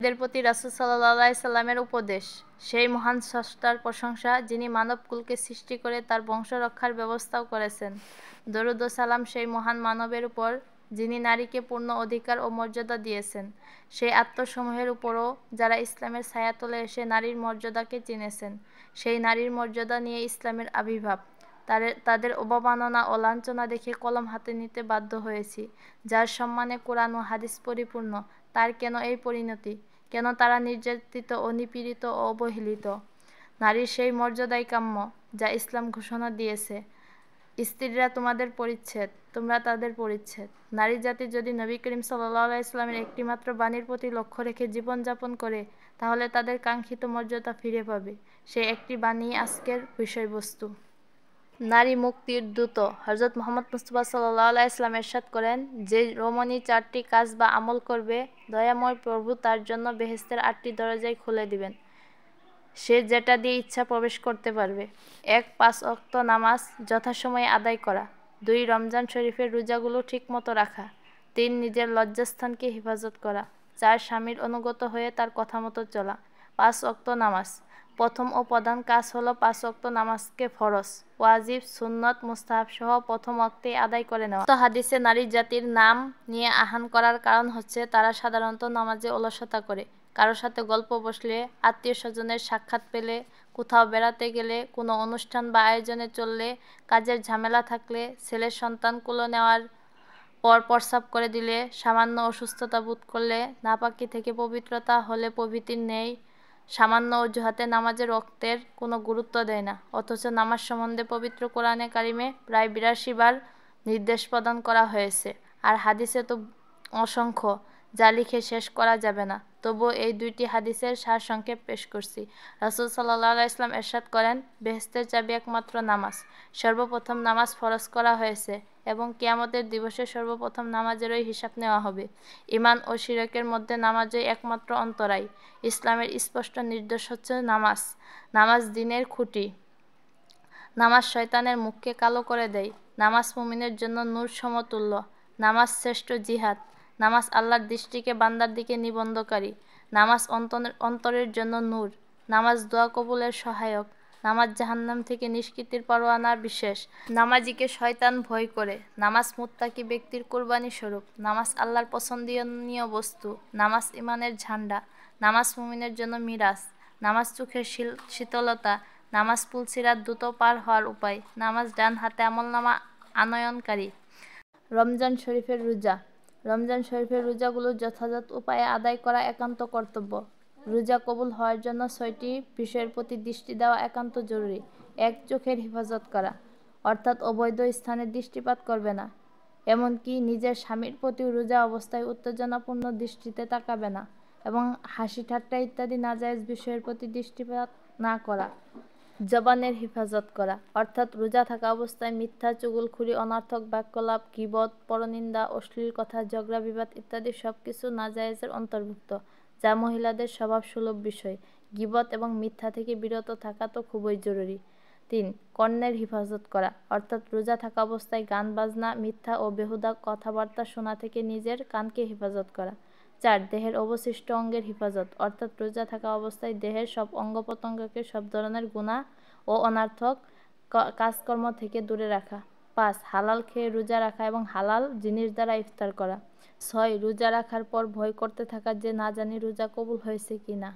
এদের প্রতি রাসূল সাল্লাল্লাহু আলাইহি সাল্লামের উপদেশ। সেই মহান স্রষ্টার প্রশংসা যিনি মানবকুলকে সৃষ্টি করে তার বংশ রক্ষার ব্যবস্থাও করেছেন। দরুদ ও সালাম সেই মহান মানবের উপর যিনি নারীকে পূর্ণ অধিকার ও মর্যাদা দিয়েছেন, সেই আত্মসমূহের উপরও যারা ইসলামের ছায়াতলে এসে নারীর মর্যাদাকে চিনেছেন। সেই নারীর মর্যাদা নিয়ে ইসলামের আবির্ভাব। তাদের অবমাননা ও লাঞ্ছনা দেখে কলম হাতে নিতে বাধ্য হয়েছি। যার সম্মানে কোরআন ও হাদিস পরিপূর্ণ, তার কেন এই পরিণতি? কেন তারা নির্যাতিত ও নিপীড়িত ও অবহেলিত? নারীর সেই মর্যাদাই কাম্য যা ইসলাম ঘোষণা দিয়েছে। স্ত্রীরা তোমাদের পরিচ্ছদ, তোমরা তাদের পরিচ্ছদ। নারী জাতি যদি নবী করিম সাল্লাল্লাহু আলাইহি ওয়াসাল্লামের একটিমাত্র বাণীর প্রতি লক্ষ্য রেখে জীবনযাপন করে, তাহলে তাদের কাঙ্ক্ষিত মর্যাদা ফিরে পাবে। সেই একটি বাণী আজকের বিষয়বস্তু। নারী মুক্তির দূত হযরত মুহাম্মদ মুস্তাফা সাল্লাল্লাহু আলাইহি ওয়াসাল্লাম ইরশাদ করেন, যে রমণী 4টি কাজ বা আমল করবে, দয়াময় প্রভু তার জন্য বেহেশতের 8টি দরজাই খুলে দিবেন। সে যেটা দিয়ে ইচ্ছা প্রবেশ করতে পারবে। 1. 5 ওয়াক্ত নামাজ যথাসময়ে আদায় করা। 2. রমজান শরীফের রোজাগুলো ঠিকমতো রাখা। 3. নিজের লজ্জাস্থানকে হেফাজত করা। 4. স্বামীর অনুগত হয়ে তার কথা মতো চলা। 5 ওয়াক্ত নামাজ। প্রথম ও প্রধান কাজ হলো 5 ওয়াক্ত নামাজকে ফরজ, ওয়াজিব, সুন্নত, মুস্তাহাব সহ প্রথম ওয়াক্তেই আদায় করে নেওয়া। হাদিসে নারী জাতির নাম নিয়ে আহ্বান করার কারণ হচ্ছে তারা সাধারণত নামাজে অলসতা করে। কারোর সাথে গল্প বসলে, আত্মীয় স্বজনের সাক্ষাৎ পেলে, কোথাও বেড়াতে গেলে, কোনো অনুষ্ঠান বা আয়োজনে চললে, কাজের ঝামেলা থাকলে, ছেলের সন্তান কোলে নেওয়ার পর প্রস্রাব করে দিলে, সামান্য অসুস্থতা বোধ করলে, নাপাকি থেকে পবিত্রতা হলে প্রভৃতির নেই সামান্য অজুহাতে নামাজের ওয়াক্তের কোনো গুরুত্ব দেয় না। অথচ নামাজ সম্বন্ধে পবিত্র কোরআনে কারিমে প্রায় 82 বার নির্দেশ প্রদান করা হয়েছে, আর হাদিসে তো অসংখ্য, যা লিখে শেষ করা যাবে না। তবুও এই 2টি হাদিসের সারসংক্ষেপ পেশ করছি। রাসূল সাল্লাল্লাহু আলাইহি ওয়াসাল্লাম ইরশাদ করেন, বেহেশতের চাবি একমাত্র নামাজ। সর্বপ্রথম নামাজ ফরজ করা হয়েছে এবং কিয়ামতের দিবসে সর্বপ্রথম নামাজেরই হিসাব নেওয়া হবে। ঈমান ও শিরকের মধ্যে নামাজই একমাত্র অন্তরায়। ইসলামের স্পষ্ট নির্দেশ হচ্ছে নামাজ। নামাজ দ্বীনের খুঁটি। নামাজ শয়তানের মুখকে কালো করে দেয়। নামাজ মুমিনের জন্য নূর সমতুল্য। নামাজ শ্রেষ্ঠ জিহাদ। নামাজ আল্লাহর দৃষ্টিকে বান্দার দিকে নিবন্ধকারী। নামাজ অন্তরের জন্য নূর। নামাজ দোয়া কবুলের সহায়ক। নামাজ জাহান্নাম থেকে নিষ্কৃতির পরোয়ানা বিশেষ। নামাজীকে শয়তান ভয় করে। নামাজ মুত্তাকি ব্যক্তির কুরবানি স্বরূপ। নামাজ আল্লাহর পছন্দনীয় বস্তু। নামাজ ঈমানের ঝান্ডা। নামাজ মুমিনের জন্য মিরাজ। নামাজ চোখের শীতলতা। নামাজ পুলসিরাত দ্রুত পার হওয়ার উপায়। নামাজ ডান হাতে আমলনামা আনয়নকারী। রমজান শরীফের রোজা। রমজান শরীফের রোজাগুলো যথাযথ উপায়ে আদায় করা একান্ত কর্তব্য। রোজা কবুল হওয়ার জন্য 6টি বিষয়ের প্রতি দৃষ্টি দেওয়া একান্ত জরুরি। 1. চোখের হেফাজত করা, অর্থাৎ অবৈধ স্থানে দৃষ্টিপাত করবে না। এমনকি নিজের স্বামীর প্রতিও রোজা অবস্থায় উত্তেজনাপূর্ণ দৃষ্টিতে তাকাবে না এবং হাসি ঠাট্টা ইত্যাদি নাজায়েজ বিষয়ের প্রতি দৃষ্টিপাত না করা। জবানের হেফাজত করা, অর্থাৎ রোজা থাকা অবস্থায় মিথ্যা, চুগলখড়ি, অনর্থক বাক্যলাপ, গীবত, পরনিন্দা, অশ্লীল কথা, ঝগড়া বিবাদ ইত্যাদি সবকিছু নাজায়েজের অন্তর্ভুক্ত, যা মহিলাদের স্বভাবসুলভ বিষয়। গীবত এবং মিথ্যা থেকে বিরত থাকা তো খুবই জরুরি। 3. কর্ণের হেফাজত করা, অর্থাৎ রোজা থাকা অবস্থায় গান বাজনা, মিথ্যা ও বেহুদা কথাবার্তা শোনা থেকে নিজের কানকে হেফাজত করা। 4. দেহের অবশিষ্ট অঙ্গের হেফাজত, অর্থাৎ রোজা থাকা অবস্থায় দেহের সব অঙ্গ প্রত্যঙ্গকে সব ধরনের গুনাহ ও অনর্থক কাজকর্ম থেকে দূরে রাখা। 5. হালাল খেয়ে রোজা রাখা এবং হালাল জিনিস দ্বারা ইফতার করা। 6. রোজা রাখার পর ভয় করতে থাকা যে না জানি রোজা কবুল হয়েছে কিনা।